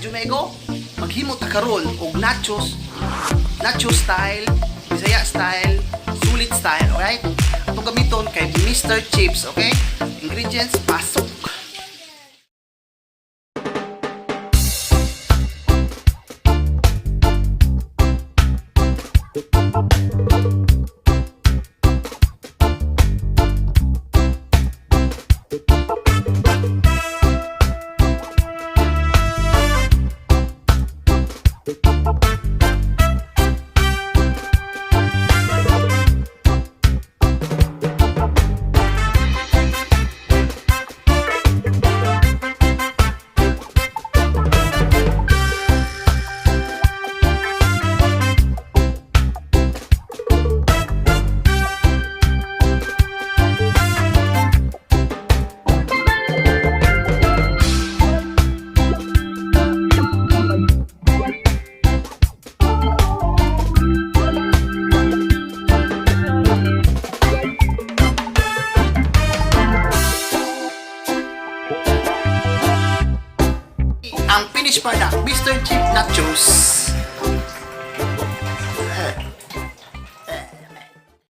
Jumego, maghimo ta karon og nachos. Nacho style, Bisaya style, sulit style, alright? Itong gamiton kay Mr. Chips, okay? Ingredients, pasok. Ang finished product, Mr. Chip Nachos.